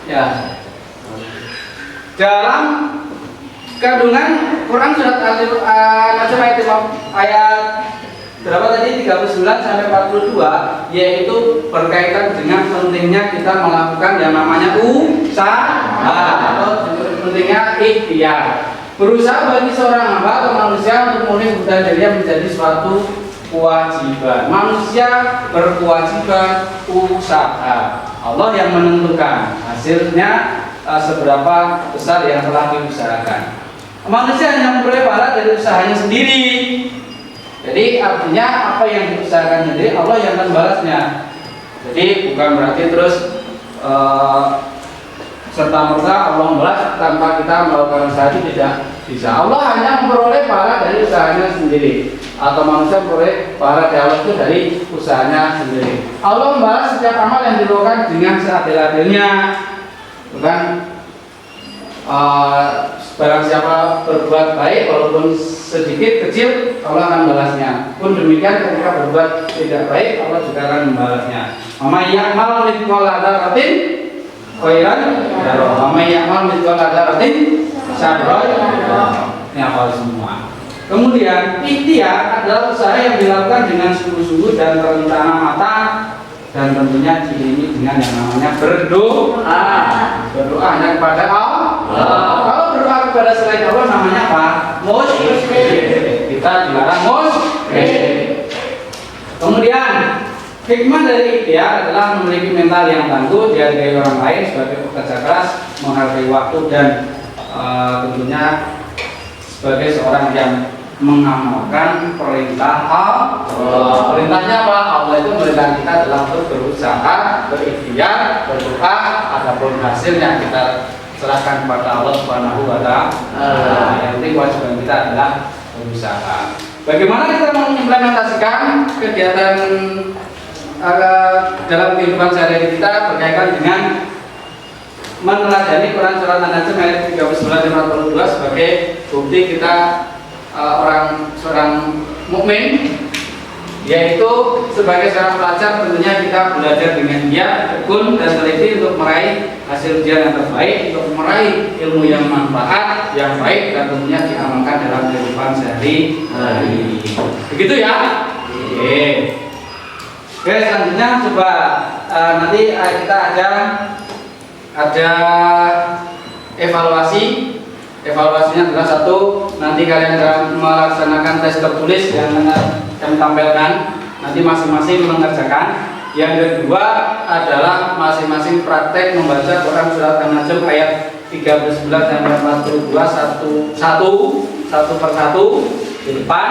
Ya. Dalam kandungan Quran surat Al-Najm ayat berapa tadi 39 sampai 42, yaitu berkaitan dengan pentingnya kita melakukan yang namanya usaha atau pentingnya ikhtiar. Berusaha bagi seorang hamba atau manusia untuk memulai budaya dirinya menjadi suatu kewajiban. Manusia berkewajiban usaha. Allah yang menentukan hasilnya seberapa besar yang telah diusahakan. Manusia hanya memperoleh pahala dari usahanya sendiri. Jadi artinya apa yang diusahakan sendiri Allah yang akan balasnya. Jadi bukan berarti terus serta-merta Allah membalas tanpa kita melakukan usaha, itu tidak bisa. Allah hanya memperoleh pahala dari usahanya sendiri, atau manusia memperoleh pahala dari Allah itu dari usahanya sendiri. Allah membalas setiap amal yang dilakukan dengan seadil-adilnya. Bukan barang siapa berbuat baik walaupun sedikit kecil, Allah akan membalasnya. Pun demikian ketika berbuat tidak baik, Allah juga akan membalasnya. Mama ya'mal mithqala dzarratin khairan yarah, mama ya'mal mithqala dzarratin syarran yarah. Ini hafal semua. Kemudian ikhtiar adalah usaha yang dilakukan dengan sungguh-sungguh dan terencana matang, dan tentunya diiringi dengan yang namanya berdoa. Berdoa hanya kepada Allah. Kalau berdoa kepada selain Allah namanya apa? Musyrik. Kita dilarang musyrik. Kemudian hikmah dari ikhtiar adalah memiliki mental yang tangguh, dihargai orang lain sebagai pekerja keras, menghargai waktu, dan tentunya sebagai seorang yang mengamalkan perintah Allah. Perintahnya apa? Allah itu merintah kita dalam untuk berusaha, berikhtiar, berdoa. Adapun hasilnya kita serahkan kepada Allah Subhanahu wa Ta'ala. Yang penting kewajiban kita adalah berusaha. Bagaimana kita mengimplementasikan kegiatan dalam kehidupan sehari-hari kita berkaitan dengan meneladani Quran surat An-Najm ayat 39-42 sebagai bukti kita seorang mukmin, yaitu sebagai seorang pelajar tentunya kita belajar dengan giat, tekun dan teliti untuk meraih hasil ujian yang terbaik, untuk meraih ilmu yang manfaat, yang baik dan tentunya diamalkan dalam kehidupan sehari-hari. Begitu ya? Oke. Oke, selanjutnya coba nanti kita ada evaluasi. Evaluasinya adalah satu, nanti kalian dalam melaksanakan tes tertulis yang kami tampilkan, nanti masing-masing mengerjakan. Yang kedua adalah masing-masing praktek membaca Quran surat An-Najm ayat 39 dan 42 satu persatu di depan.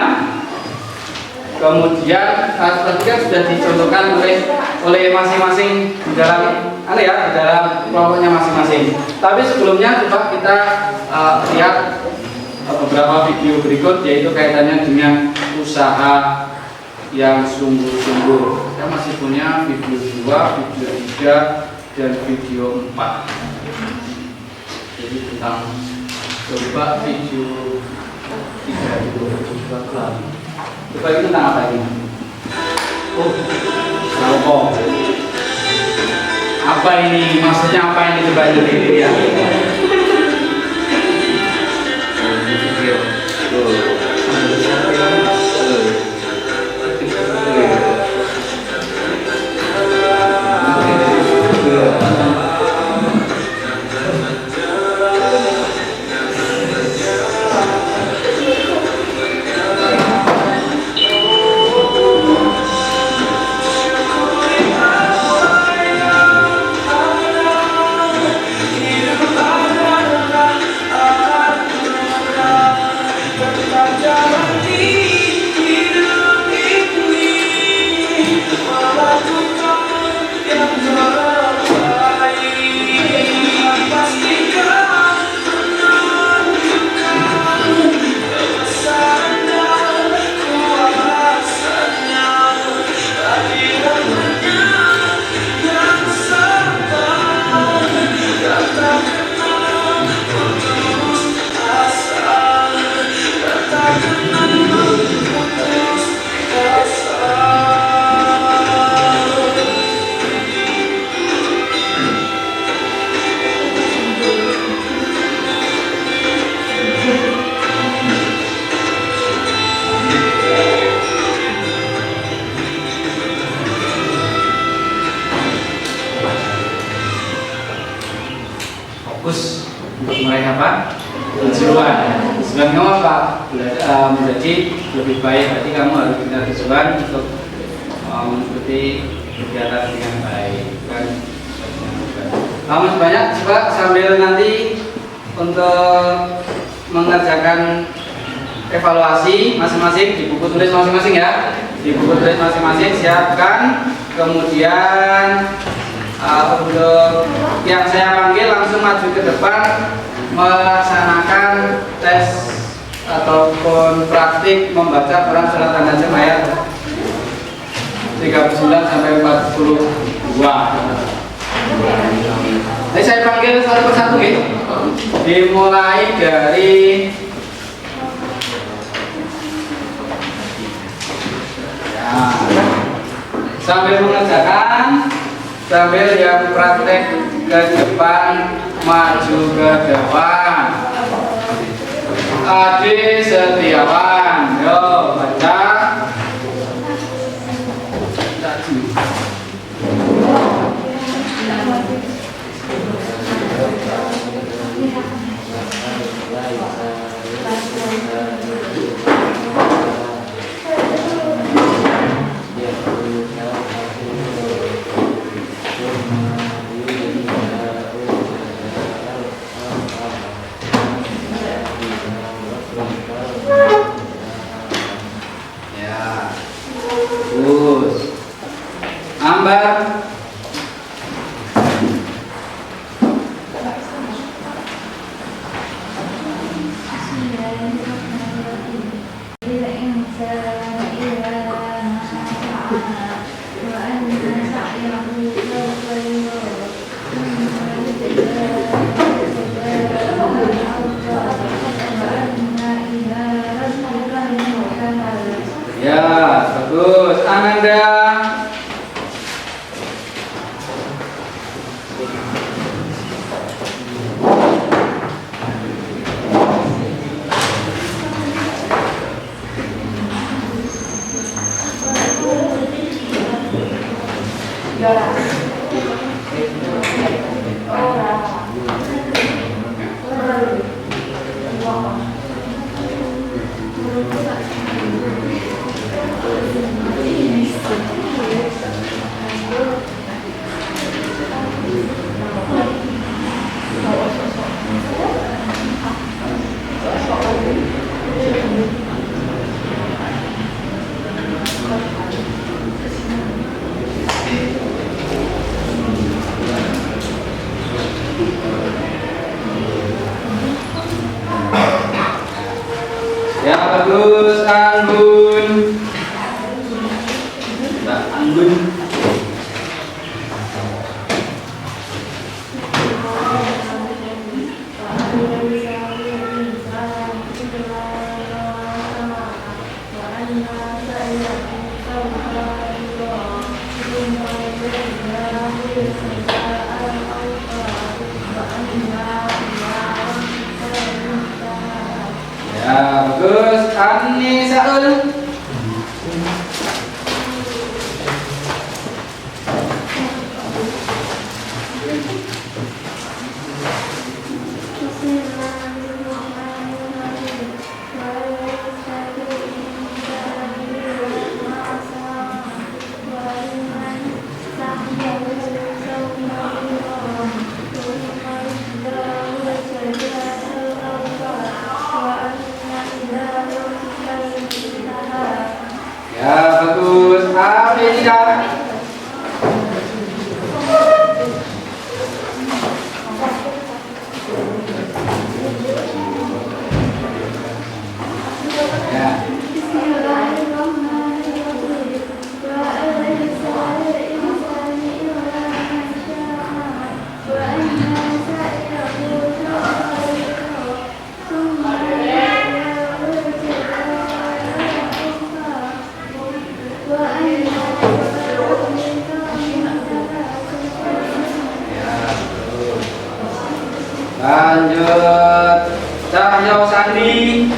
Kemudian tadi kan sudah dicontohkan oleh masing-masing di dalam di dalam kelompoknya masing-masing. Tapi sebelumnya coba kita lihat beberapa video berikut, yaitu kaitannya dengan usaha yang sungguh-sungguh. Saya masih punya video 2, video 3 dan video 4. Jadi tentang coba video 3 itu coba itu tentang apa ini? Rokok. Apa ini? Maksudnya apa ini? Coba ini ya. Fokus untuk meraih apa? Tujuan. Tujuan kamu apa? Menjadi lebih baik. Berarti kamu harus punya tujuan untuk mengikuti kegiatan dengan baik. Kan? Kamu sebanyak coba sambil nanti untuk mengerjakan evaluasi masing-masing di buku tulis masing-masing ya. Di buku tulis masing-masing siapkan. Kemudian untuk yang saya panggil langsung maju ke depan melaksanakan tes ataupun praktik membaca Quran surat An-Najm ayat 39 sampai 42. Jadi saya panggil satu persatu ya. Dimulai dari sambil mengerjakan, sambil yang praktek ke depan, maju ke depan. Adi Setiawan, yo baca. Terus Ambar Ya, bagus. Ananda. Ya, bagus. Anggun. Nah, Anggun. Ya, bagus. Ani Saul. Ya, bagus. Afrika. Ya. Lanjut. Cahyo Sandi.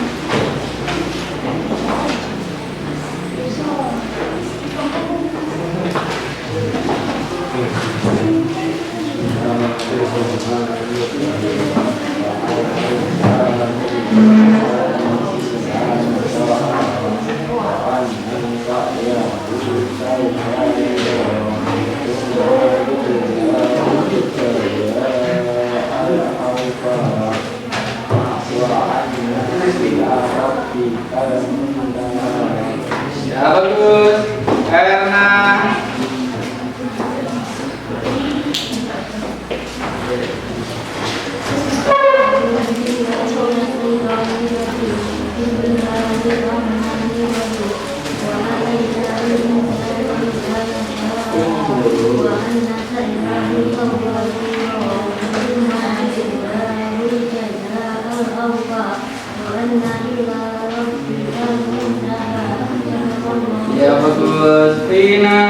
Ya, bagus. Erna. Ya, bagus. Vina.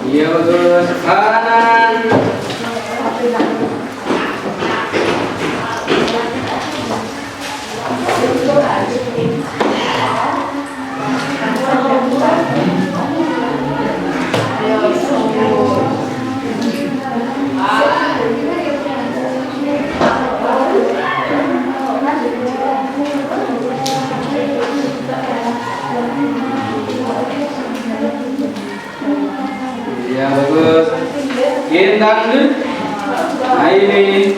Iya, bagus. Hanan. Ya, bagus. Gendang dulu. Nah, ini.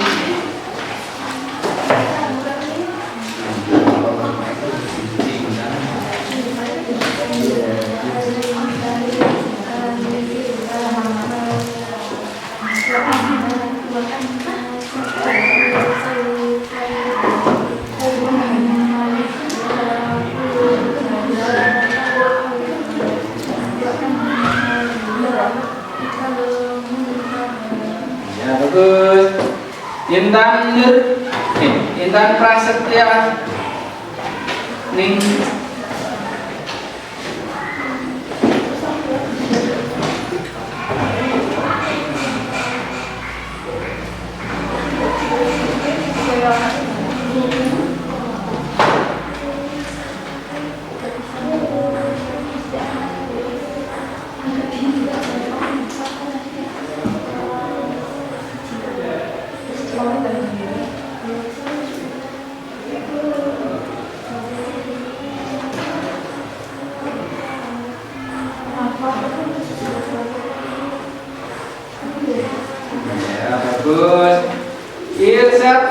Intan Prasetya Ning ya, bagus. Irsyad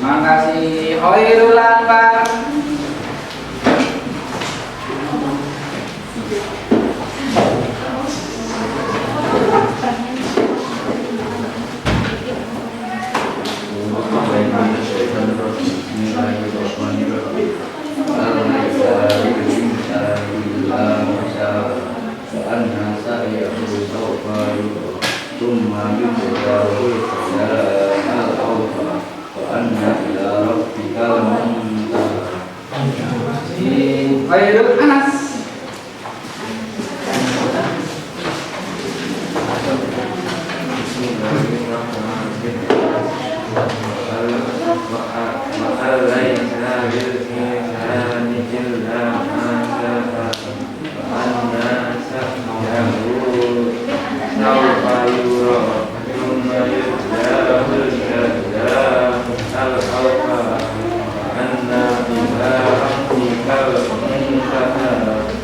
terima kasih. Hoirul Anwar. Hoirul Anas.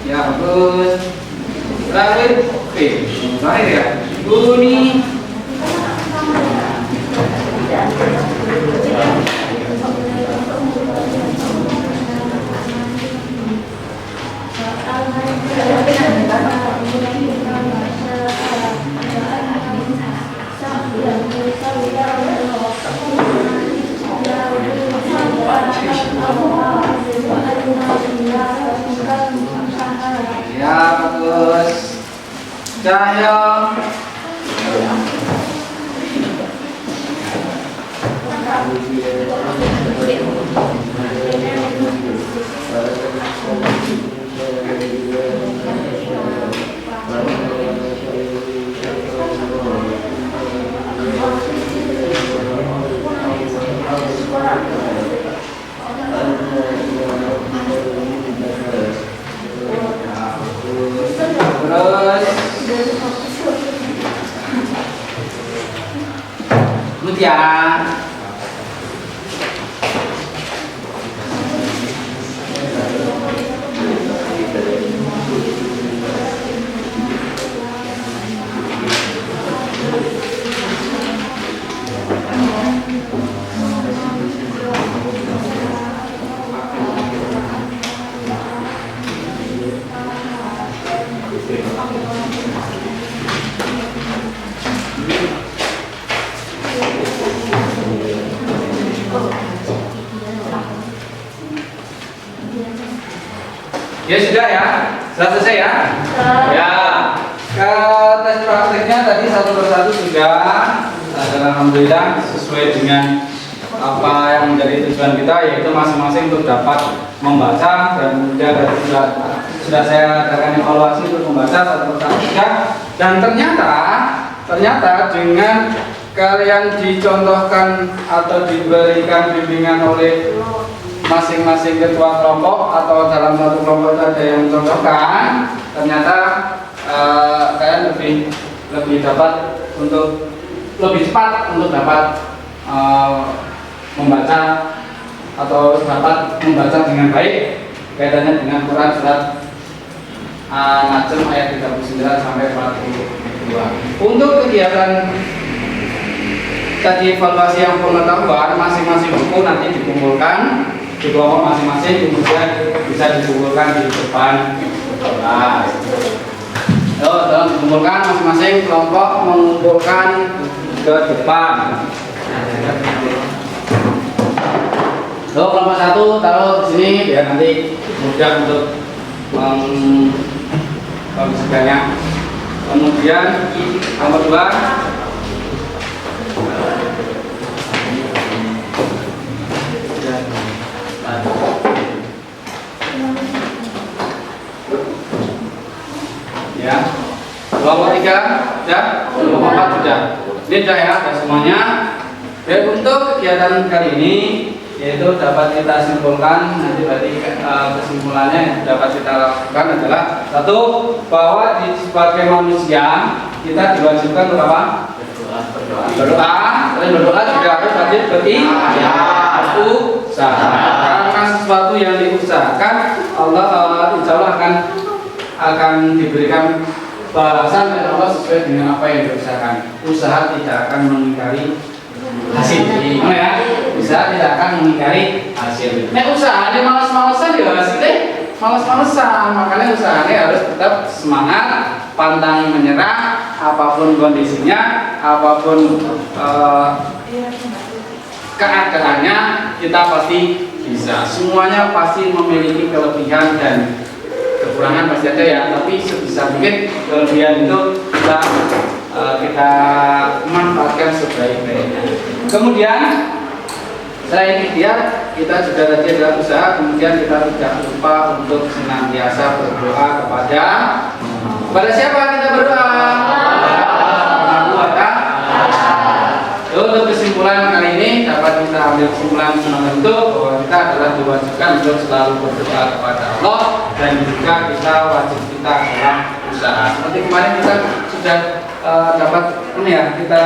Ya, bagus. Terakhir, terakhir ya. Uni. Ya, bagus. Cahyo. Terus Mutia. Ya sudah ya, sudah selesai ya. Ya, ke tes prakteknya tadi satu persatu sudah. Dan alhamdulillah sesuai dengan apa yang menjadi tujuan kita, yaitu masing-masing untuk dapat membaca, dan kemudian sudah saya adakan evaluasi untuk membaca satu persatu juga. Dan ternyata dengan kalian dicontohkan atau diberikan bimbingan oleh masing-masing ketua kelompok atau dalam satu kelompok itu ada yang mencontohkan, ternyata kalian lebih dapat untuk lebih cepat untuk dapat membaca atau dapat membaca dengan baik kaitannya dengan Quran surat An-Najm ayat 39 sampai 42. Untuk kegiatan tadi evaluasi yang pengetahuan, masing-masing buku nanti dikumpulkan di kelompok masing-masing, kemudian bisa dikumpulkan di depan kelas. Tolong dikumpulkan masing-masing kelompok, mengumpulkan ke depan. Kelompok satu taruh di sini biar nanti mudah untuk membersihkannya. Kemudian nomor 2 ya. Kelompok 3 sudah, kelompok 4 sudah. Ini sudah ya, sudah semuanya. Dan untuk kegiatan kali ini yaitu dapat kita simpulkan, nanti berarti kesimpulannya yang dapat kita lakukan adalah satu, bahwa sebagai manusia kita diwajibkan untuk apa? Berdoa. Selain berdoa juga harus wajib berusaha. Karena sesuatu yang diusahakan Allah insya Allah akan diberikan balasan dari Allah sesuai dengan apa yang diusahakan. Usaha tidak akan mengingkari hasil. Ya, usaha tidak akan mengingkari hasil. Usaha ini malas-malasan ya hasilnya malas-malasan. Makanya usahanya harus tetap semangat, pantang menyerah, apapun kondisinya, apapun keadaannya, kita pasti bisa. Semuanya pasti memiliki kelebihan dan kekurangan pasti ada ya. Tapi sebisa mungkin kelebihan itu kita manfaatkan sebaik-baiknya. Kemudian selain ikhtiar, kita juga tadi adalah usaha. Kemudian kita tidak lupa untuk senantiasa berdoa kepada siapa kita berdoa? Untuk kesimpulan kali ini dapat kita ambil kesimpulan itu bahwa kita adalah diwajibkan untuk selalu berdoa kepada Allah, dan juga kita wajib kita dalam usaha. Seperti kemarin kita sudah dapat kita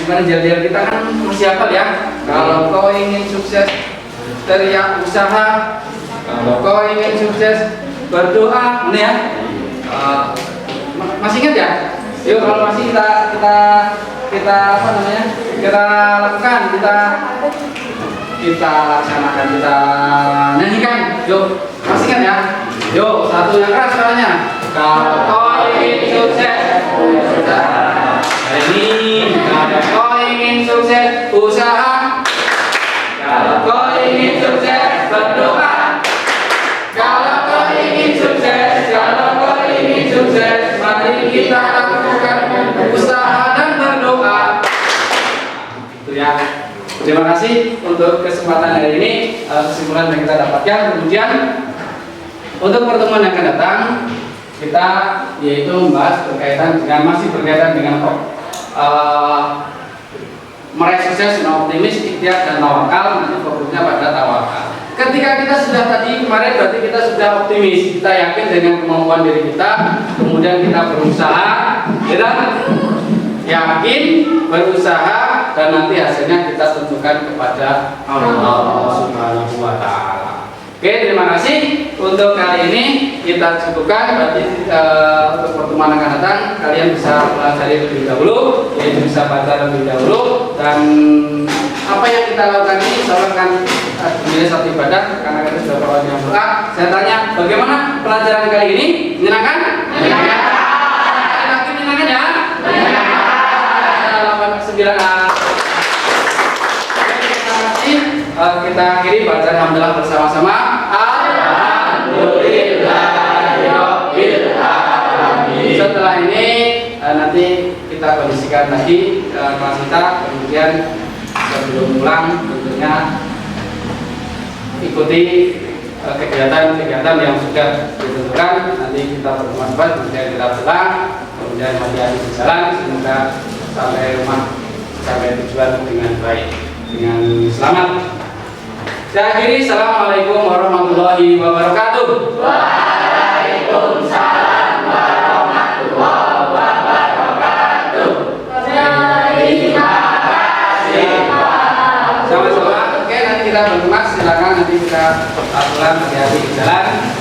kemarin jadwal kita kan masih hafal ya. Kalau kau ingin sukses teriak usaha, kalau kau ingin sukses berdoa, masih ingat ya? Yuk kalau masih kita lakukan, kita laksanakan, kita nyanyikan. Yuk, masih ingat ya? Yuk, satu yang keras suaranya. Kalau kau ingin sukses usaha. Ini kalau kau ingin sukses usaha. Kalau kau ingin sukses berdoa. Kalau kau ingin sukses, mari kita lakukan usaha dan berdoa. Itu ya. Terima kasih untuk kesempatan hari ini, kesimpulan yang kita dapatkan. Kemudian untuk pertemuan yang akan datang, kita yaitu membahas masih berkaitan dengan meraih sukses dengan optimis, ikhtiar dan tawakal. Nanti fokusnya pada tawakal. Ketika kita sudah tadi kemarin berarti kita sudah optimis, kita yakin dengan kemampuan diri kita, kemudian kita berusaha, kita yakin berusaha, dan nanti hasilnya kita tentukan kepada Allah Subhanahu wa Ta'ala. Oke, terima kasih. Untuk kali ini kita cukupkan. Berarti untuk pertemuan akan datang kalian bisa pelajari lebih dahulu, yaitu bisa baca lebih dahulu, dan apa yang kita lakukan ini misalkan menjadi satu ibadah karena kita sudah berdoa yang berdoa. Saya tanya, bagaimana pelajaran kali ini? Menyenangkan? Menyenangkan. Menyenangkan ya? Menyenangkan. 89A. Kita akhiri bacaan alhamdulillah bersama-sama. Alhamdulillahirabbil alamin. Setelah ini nanti kita kondisikan lagi kelas kita, kemudian sebelum pulang tentunya ikuti kegiatan-kegiatan yang sudah ditentukan. Nanti kita berteman-teman, kemudian kita pulang, kemudian hati-hati di jalan, semoga sampai rumah, sampai tujuan dengan baik, dengan selamat. Saya akhiri, assalamualaikum warahmatullahi wabarakatuh. Waalaikumsalam warahmatullahi wabarakatuh. Terima kasih. Sama-sama. Oke, nanti kita berteman. Silakan nanti kita pulang, hati-hati di jalan.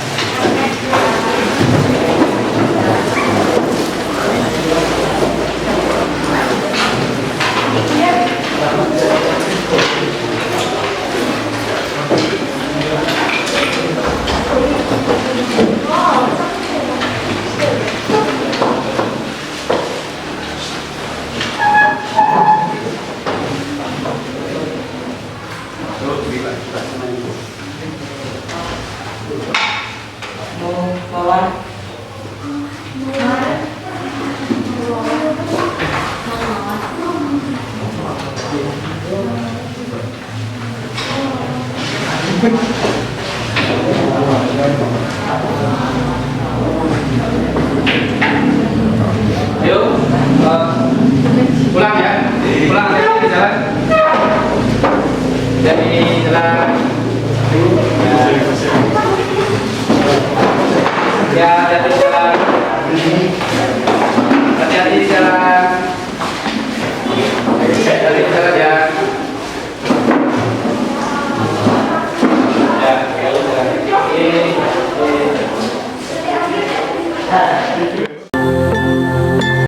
Yuk, pulang ya, pulang dari jalan, dari jalan. Ya, hati-hati di jalan. Hati-hati di jalan. Hati-hati di jalan ya. Ya, jalan.